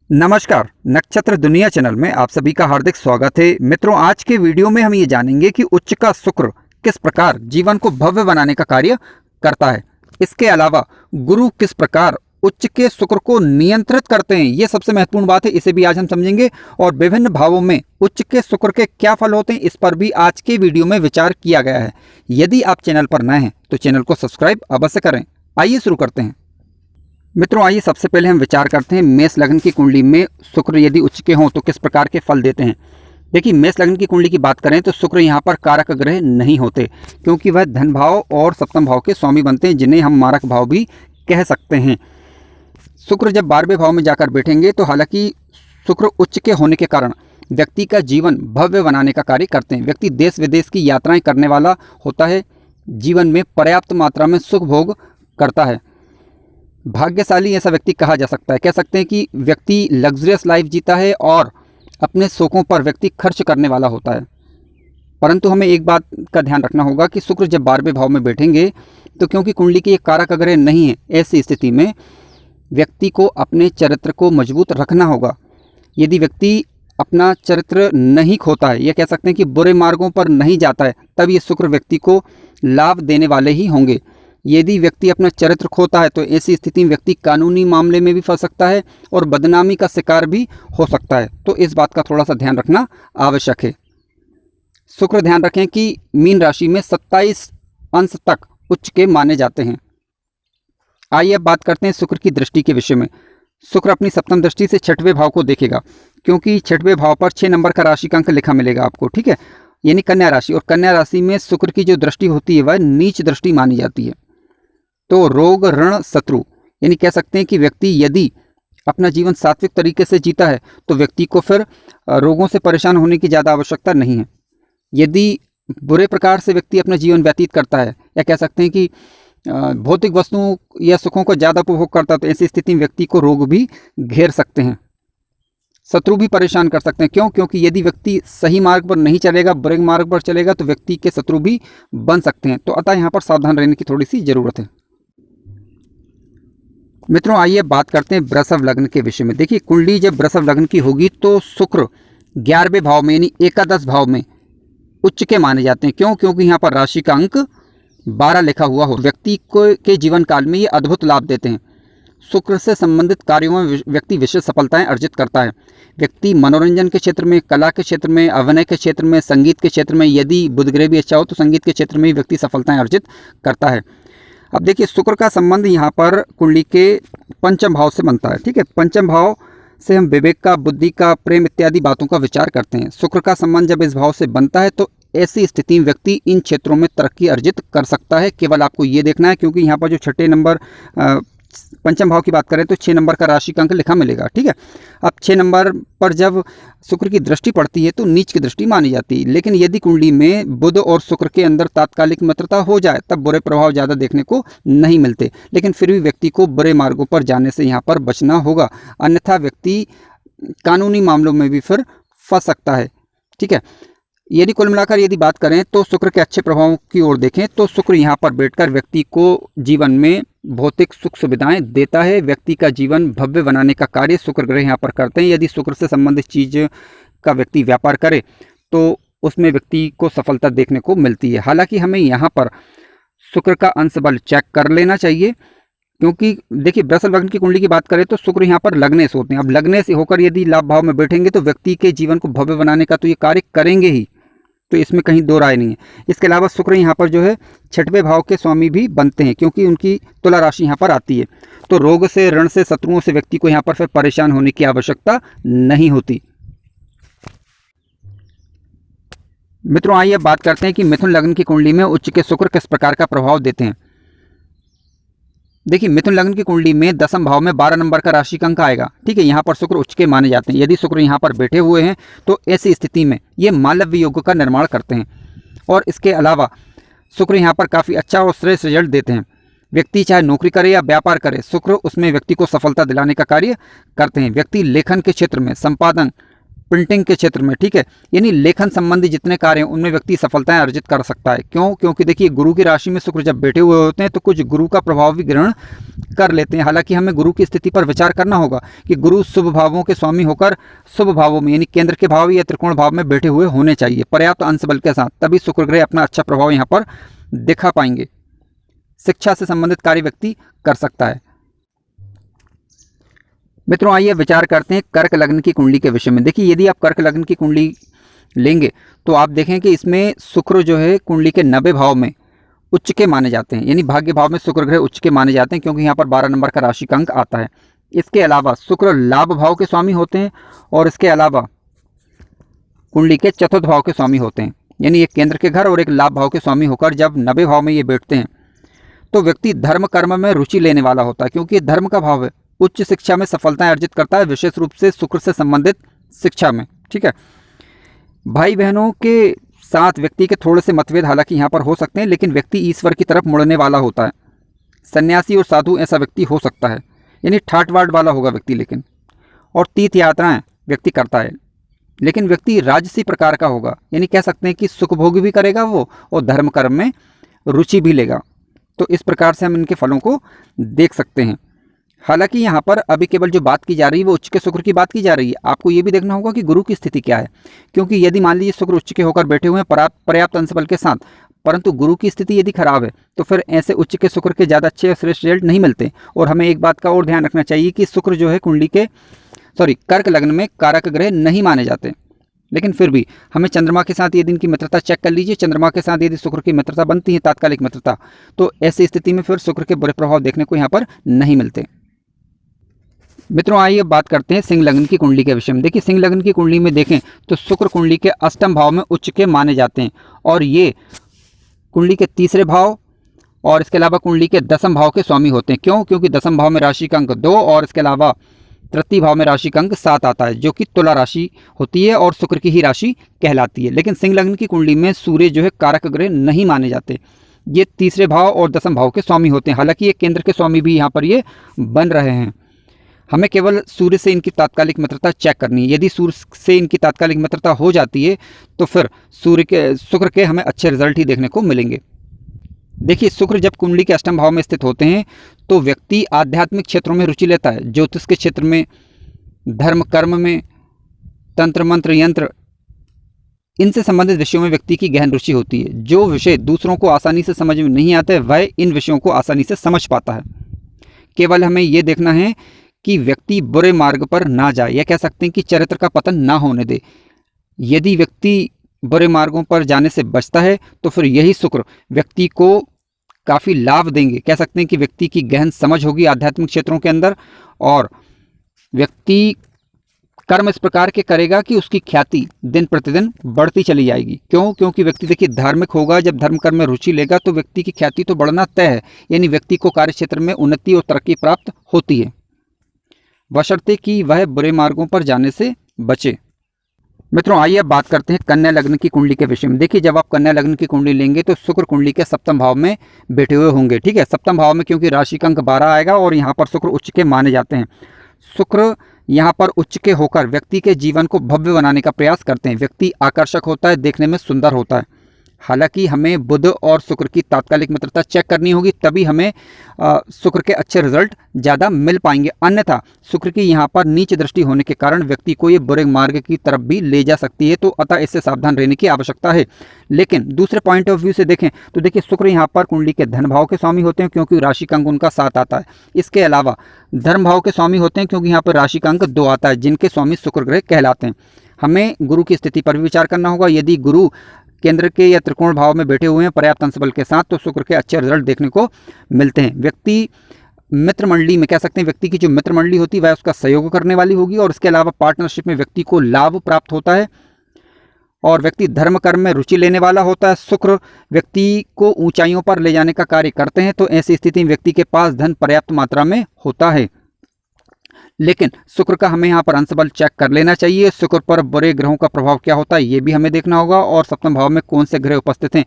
नमस्कार, नक्षत्र दुनिया चैनल में आप सभी का हार्दिक स्वागत है। मित्रों, आज के वीडियो में हम ये जानेंगे कि उच्च का शुक्र किस प्रकार जीवन को भव्य बनाने का कार्य करता है। इसके अलावा गुरु किस प्रकार उच्च के शुक्र को नियंत्रित करते हैं, ये सबसे महत्वपूर्ण बात है, इसे भी आज हम समझेंगे। और विभिन्न भावों में उच्च के शुक्र के क्या फल होते हैं, इस पर भी आज के वीडियो में विचार किया गया है। यदि आप चैनल पर नए हैं तो चैनल को सब्सक्राइब अवश्य करें। आइए शुरू करते हैं। मित्रों, आइए सबसे पहले हम विचार करते हैं मेष लग्न की कुंडली में शुक्र यदि उच्च के हों तो किस प्रकार के फल देते हैं। देखिए, मेष लग्न की कुंडली की बात करें तो शुक्र यहाँ पर कारक ग्रह नहीं होते, क्योंकि वह धन भाव और सप्तम भाव के स्वामी बनते हैं, जिन्हें हम मारक भाव भी कह सकते हैं। शुक्र जब 12वें भाव में जाकर बैठेंगे तो हालांकि शुक्र उच्च के होने के कारण व्यक्ति का जीवन भव्य बनाने का कार्य करते हैं। व्यक्ति देश विदेश की यात्राएं करने वाला होता है, जीवन में पर्याप्त मात्रा में सुख भोग करता है। भाग्यशाली ऐसा व्यक्ति कहा जा सकता है। कह सकते हैं कि व्यक्ति लग्जरियस लाइफ जीता है और अपने शौकों पर व्यक्ति खर्च करने वाला होता है। परंतु हमें एक बात का ध्यान रखना होगा कि शुक्र जब 12वें भाव में बैठेंगे तो क्योंकि कुंडली की एक कारक ग्रह नहीं है, ऐसी स्थिति में व्यक्ति को अपने चरित्र को मजबूत रखना होगा। यदि व्यक्ति अपना चरित्र नहीं खोता है, या कह सकते हैं कि बुरे मार्गों पर नहीं जाता है, तब ये शुक्र व्यक्ति को लाभ देने वाले ही होंगे। यदि व्यक्ति अपना चरित्र खोता है तो ऐसी स्थिति में व्यक्ति कानूनी मामले में भी फंस सकता है और बदनामी का शिकार भी हो सकता है। तो इस बात का थोड़ा सा ध्यान रखना आवश्यक है। शुक्र, ध्यान रखें कि मीन राशि में 27 अंश तक उच्च के माने जाते हैं। आइए अब बात करते हैं शुक्र की दृष्टि के विषय में। शुक्र अपनी सप्तम दृष्टि से 6वें भाव को देखेगा, क्योंकि 6वें भाव पर 6 नंबर का राशि का अंक लिखा मिलेगा आपको, ठीक है, यानी कन्या राशि। और कन्या राशि में शुक्र की जो दृष्टि होती है वह नीच दृष्टि मानी जाती है। तो रोग, ऋण, शत्रु, यानी कह सकते हैं कि व्यक्ति यदि अपना जीवन सात्विक तरीके से जीता है तो व्यक्ति को फिर रोगों से परेशान होने की ज़्यादा आवश्यकता नहीं है। यदि बुरे प्रकार से व्यक्ति अपना जीवन व्यतीत करता है, या कह सकते हैं कि भौतिक वस्तुओं या सुखों का ज़्यादा उपभोग करता है, तो ऐसी स्थिति में व्यक्ति को रोग भी घेर सकते हैं, शत्रु भी परेशान कर सकते हैं। क्यों? क्योंकि यदि व्यक्ति सही मार्ग पर नहीं चलेगा, बुरे मार्ग पर चलेगा, तो व्यक्ति के शत्रु भी बन सकते हैं। तो अतः यहाँ पर सावधान रहने की थोड़ी सी ज़रूरत है। मित्रों, आइए बात करते हैं वृषभ लग्न के विषय में। देखिए, कुंडली जब वृषभ लग्न की होगी तो शुक्र 11वें भाव में यानी एकादश भाव में उच्च के माने जाते हैं। क्यों? क्योंकि यहाँ पर राशि का अंक 12 लिखा हुआ हो। व्यक्ति को के जीवन काल में ये अद्भुत लाभ देते हैं। शुक्र से संबंधित कार्यों में व्यक्ति विशेष सफलताएं अर्जित करता है। व्यक्ति मनोरंजन के क्षेत्र में, कला के क्षेत्र में, अभिनय के क्षेत्र में, संगीत के क्षेत्र में, यदि बुध ग्रह भी अच्छा हो तो संगीत के क्षेत्र में व्यक्ति सफलताएं अर्जित करता है। अब देखिए, शुक्र का संबंध यहाँ पर कुंडली के पंचम भाव से बनता है, ठीक है। पंचम भाव से हम विवेक का, बुद्धि का, प्रेम इत्यादि बातों का विचार करते हैं। शुक्र का संबंध जब इस भाव से बनता है तो ऐसी स्थिति में व्यक्ति इन क्षेत्रों में तरक्की अर्जित कर सकता है। केवल आपको ये देखना है, क्योंकि यहाँ पर जो 6 नंबर पंचम भाव की बात करें तो 6 नंबर का राशि का अंक लिखा मिलेगा, ठीक है। अब 6 नंबर पर जब शुक्र की दृष्टि पड़ती है तो नीच की दृष्टि मानी जाती है। लेकिन यदि कुंडली में बुध और शुक्र के अंदर तात्कालिक मित्रता हो जाए तब बुरे प्रभाव ज़्यादा देखने को नहीं मिलते। लेकिन फिर भी व्यक्ति को बुरे मार्गों पर जाने से यहाँ पर बचना होगा, अन्यथा व्यक्ति कानूनी मामलों में भी फिर फंस सकता है, ठीक है। यदि कुल मिलाकर यदि बात करें तो शुक्र के अच्छे प्रभावों की ओर देखें तो शुक्र यहाँ पर बैठकर व्यक्ति को जीवन में भौतिक सुख सुविधाएं देता है। व्यक्ति का जीवन भव्य बनाने का कार्य शुक्र ग्रह यहाँ पर करते हैं। यदि शुक्र से संबंधित चीज का व्यक्ति व्यापार करे तो उसमें व्यक्ति को सफलता देखने को मिलती है। हालांकि हमें यहाँ पर शुक्र का अंश बल चेक कर लेना चाहिए, क्योंकि देखिए, वृषभ लग्न की कुंडली की बात करें तो शुक्र यहाँ पर लग्ने से होते हैं। अब लग्ने से होकर यदि लाभ भाव में बैठेंगे तो व्यक्ति के जीवन को भव्य बनाने का तो ये कार्य करेंगे ही, तो इसमें कहीं दो राय नहीं है। इसके अलावा शुक्र यहाँ पर जो है 6वें भाव के स्वामी भी बनते हैं, क्योंकि उनकी तुला राशि यहाँ पर आती है। तो रोग से, ऋण से, शत्रुओं से व्यक्ति को यहाँ पर फिर परेशान होने की आवश्यकता नहीं होती। मित्रों, आइए अब बात करते हैं कि मिथुन लग्न की कुंडली में उच्च के शुक्र किस प्रकार का प्रभाव देते हैं। देखिए, मिथुन लग्न की कुंडली में 10वें भाव में 12 नंबर का राशि का अंक आएगा, ठीक है। यहाँ पर शुक्र उच्च के माने जाते हैं। यदि शुक्र यहाँ पर बैठे हुए हैं तो ऐसी स्थिति में ये मालव्य योग का निर्माण करते हैं। और इसके अलावा शुक्र यहाँ पर काफ़ी अच्छा और श्रेष्ठ रिजल्ट देते हैं। व्यक्ति चाहे नौकरी करे या व्यापार करे, शुक्र उसमें व्यक्ति को सफलता दिलाने का कार्य करते हैं। व्यक्ति लेखन के क्षेत्र में, संपादन प्रिंटिंग के क्षेत्र में, ठीक है, यानी लेखन संबंधी जितने कार्य हैं उनमें व्यक्ति सफलताएं अर्जित कर सकता है। क्यों? क्योंकि देखिए गुरु की राशि में शुक्र जब बैठे हुए होते हैं तो कुछ गुरु का प्रभाव भी ग्रहण कर लेते हैं। हालांकि हमें गुरु की स्थिति पर विचार करना होगा कि गुरु शुभ भावों के स्वामी होकर शुभ भावों में यानी केंद्र के भाव या त्रिकोण भाव में बैठे हुए होने चाहिए पर्याप्त अंश बल के साथ, तभी शुक्र ग्रह अपना अच्छा प्रभाव यहाँ पर दिखा पाएंगे। शिक्षा से संबंधित कार्य व्यक्ति कर सकता है। मित्रों आइए विचार करते हैं कर्क लग्न की कुंडली के विषय में। देखिए यदि आप कर्क लग्न की कुंडली लेंगे तो आप देखें कि इसमें शुक्र जो है कुंडली के 90 भाव में उच्च के माने जाते हैं, यानी भाग्य भाव में शुक्र ग्रह उच्च के माने जाते हैं क्योंकि यहाँ पर 12 नंबर का राशि का अंक आता है। इसके अलावा शुक्र लाभ भाव के स्वामी होते हैं और इसके अलावा कुंडली के चतुर्थ भाव के स्वामी होते हैं, यानी एक केंद्र के घर और एक लाभ भाव के स्वामी होकर जब 90 भाव में ये बैठते हैं तो व्यक्ति धर्म कर्म में रुचि लेने वाला होता है क्योंकि धर्म का भाव है। उच्च शिक्षा में सफलताएं अर्जित करता है, विशेष रूप से शुक्र से संबंधित शिक्षा में, ठीक है। भाई बहनों के साथ व्यक्ति के थोड़े से मतभेद हालांकि यहाँ पर हो सकते हैं, लेकिन व्यक्ति ईश्वर की तरफ मुड़ने वाला होता है। सन्यासी और साधु ऐसा व्यक्ति हो सकता है, यानी ठाट बाट वाला होगा व्यक्ति, लेकिन और तीर्थ यात्राएं व्यक्ति करता है, लेकिन व्यक्ति राजसी प्रकार का होगा, यानी कह सकते हैं कि सुखभोग भी करेगा वो और धर्म कर्म में रुचि भी लेगा। तो इस प्रकार से हम इनके फलों को देख सकते हैं। हालांकि यहाँ पर अभी केवल जो बात की जा रही है वो उच्च के शुक्र की बात की जा रही है। आपको ये भी देखना होगा कि गुरु की स्थिति क्या है, क्योंकि यदि मान लीजिए शुक्र उच्च के होकर बैठे हुए हैं पर्याप्त अंश बल के साथ, परंतु गुरु की स्थिति यदि खराब है तो फिर ऐसे उच्च के शुक्र के ज़्यादा अच्छे और श्रेष्ठ रिजल्ट नहीं मिलते। और हमें एक बात का और ध्यान रखना चाहिए कि शुक्र जो है कुंडली के कर्क लग्न में कारक ग्रह नहीं माने जाते, लेकिन फिर भी हमें चंद्रमा के साथ यदि इनकी मित्रता चेक कर लीजिए। चंद्रमा के साथ यदि शुक्र की मित्रता बनती है, तात्कालिक मित्रता, तो ऐसी स्थिति में फिर शुक्र के बुरे प्रभाव देखने को यहाँ पर नहीं मिलते। मित्रों आइए बात करते हैं सिंह लग्न की कुंडली के विषय में। देखिए सिंह लग्न की कुंडली में देखें तो शुक्र कुंडली के अष्टम भाव में उच्च के माने जाते हैं और ये कुंडली के तीसरे भाव और इसके अलावा कुंडली के दसम भाव के स्वामी होते हैं। क्यों? क्योंकि दसम भाव में राशि का अंक 2 और इसके अलावा तृतीय भाव में राशि का अंक 7 आता है, जो कि तुला राशि होती है और शुक्र की ही राशि कहलाती है। लेकिन सिंह लग्न की कुंडली में सूर्य जो है कारक ग्रह नहीं माने जाते, ये तीसरे भाव और दसम भाव के स्वामी होते हैं। हालांकि ये केंद्र के स्वामी भी यहाँ पर ये बन रहे हैं। हमें केवल सूर्य से इनकी तात्कालिक मित्रता चेक करनी है। यदि सूर्य से इनकी तात्कालिक मित्रता हो जाती है तो फिर शुक्र के हमें अच्छे रिजल्ट ही देखने को मिलेंगे। देखिए शुक्र जब कुंडली के अष्टम भाव में स्थित होते हैं तो व्यक्ति आध्यात्मिक क्षेत्रों में रुचि लेता है, ज्योतिष के क्षेत्र में, धर्म कर्म में, तंत्र मंत्र यंत्र, इनसे संबंधित विषयों में व्यक्ति की गहन रुचि होती है। जो विषय दूसरों को आसानी से समझ में नहीं आते वह इन विषयों को आसानी से समझ पाता है। केवल हमें ये देखना है कि व्यक्ति बुरे मार्ग पर ना जाए, या कह सकते हैं कि चरित्र का पतन ना होने दे। यदि व्यक्ति बुरे मार्गों पर जाने से बचता है तो फिर यही शुक्र व्यक्ति को काफ़ी लाभ देंगे। कह सकते हैं कि व्यक्ति की गहन समझ होगी आध्यात्मिक क्षेत्रों के अंदर और व्यक्ति कर्म इस प्रकार के करेगा कि उसकी ख्याति दिन प्रतिदिन बढ़ती चली जाएगी। क्यों? क्योंकि व्यक्ति देखिए धार्मिक होगा, जब धर्म कर्म में रुचि लेगा तो व्यक्ति की ख्याति तो बढ़ना तय है, यानी व्यक्ति को कार्य क्षेत्र में उन्नति और तरक्की प्राप्त होती है, बशर्ते कि वह बुरे मार्गों पर जाने से बचे। मित्रों आइए अब बात करते हैं कन्या लग्न की कुंडली के विषय में। देखिए जब आप कन्या लग्न की कुंडली लेंगे तो शुक्र कुंडली के सप्तम भाव में बैठे हुए होंगे, ठीक है। सप्तम भाव में क्योंकि राशि का अंक 12 आएगा और यहाँ पर शुक्र उच्च के माने जाते हैं। शुक्र यहाँ पर उच्च के होकर व्यक्ति के जीवन को भव्य बनाने का प्रयास करते हैं। व्यक्ति आकर्षक होता है, देखने में सुंदर होता है। हालांकि हमें बुध और शुक्र की तात्कालिक मित्रता चेक करनी होगी, तभी हमें शुक्र के अच्छे रिजल्ट ज़्यादा मिल पाएंगे। अन्यथा शुक्र की यहाँ पर नीच दृष्टि होने के कारण व्यक्ति को ये बुरे मार्ग की तरफ भी ले जा सकती है, तो अतः इससे सावधान रहने की आवश्यकता है। लेकिन दूसरे पॉइंट ऑफ व्यू से देखें तो देखिए शुक्र यहाँ पर कुंडली के धन भाव के स्वामी होते हैं क्योंकि राशि का अंक उनका 7 आता है। इसके अलावा धर्म भाव के स्वामी होते हैं क्योंकि यहाँ पर राशि का अंक 2 आता है, जिनके स्वामी शुक्र ग्रह कहलाते हैं। हमें गुरु की स्थिति पर भी विचार करना होगा। यदि गुरु केंद्र के या त्रिकोण भाव में बैठे हुए हैं पर्याप्त अंश बल के साथ तो शुक्र के अच्छे रिजल्ट देखने को मिलते हैं। व्यक्ति मित्र मंडली में, कह सकते हैं व्यक्ति की जो मित्र मंडली होती है वह उसका सहयोग करने वाली होगी और इसके अलावा पार्टनरशिप में व्यक्ति को लाभ प्राप्त होता है और व्यक्ति धर्म कर्म में रुचि लेने वाला होता है। शुक्र व्यक्ति को ऊंचाइयों पर ले जाने का कार्य करते हैं, तो ऐसी स्थिति में व्यक्ति के पास धन पर्याप्त मात्रा में होता है। लेकिन शुक्र का हमें यहाँ पर अंश बल चेक कर लेना चाहिए। शुक्र पर बुरे ग्रहों का प्रभाव क्या होता है ये भी हमें देखना होगा और सप्तम भाव में कौन से ग्रह उपस्थित हैं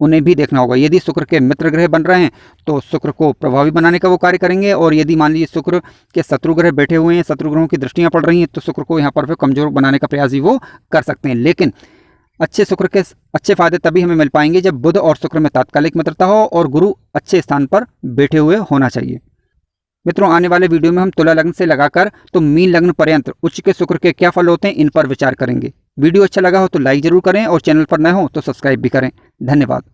उन्हें भी देखना होगा। यदि शुक्र के मित्र ग्रह बन रहे हैं तो शुक्र को प्रभावी बनाने का वो कार्य करेंगे, और यदि मान लीजिए शुक्र के शत्रु ग्रह बैठे हुए हैं, शत्रु ग्रहों की दृष्टियां पड़ रही हैं, तो शुक्र को यहाँ पर कमजोर बनाने का प्रयास भी वो कर सकते हैं। लेकिन अच्छे शुक्र के अच्छे फायदे तभी हमें मिल पाएंगे जब बुध और शुक्र में तात्कालिक मित्रता हो और गुरु अच्छे स्थान पर बैठे हुए होना चाहिए। मित्रों, आने वाले वीडियो में हम तुला लग्न से लगाकर तो मीन लग्न पर्यंत उच्च के शुक्र के क्या फल होते हैं, इन पर विचार करेंगे। वीडियो अच्छा लगा हो तो लाइक जरूर करें और चैनल पर नए हो तो सब्सक्राइब भी करें। धन्यवाद।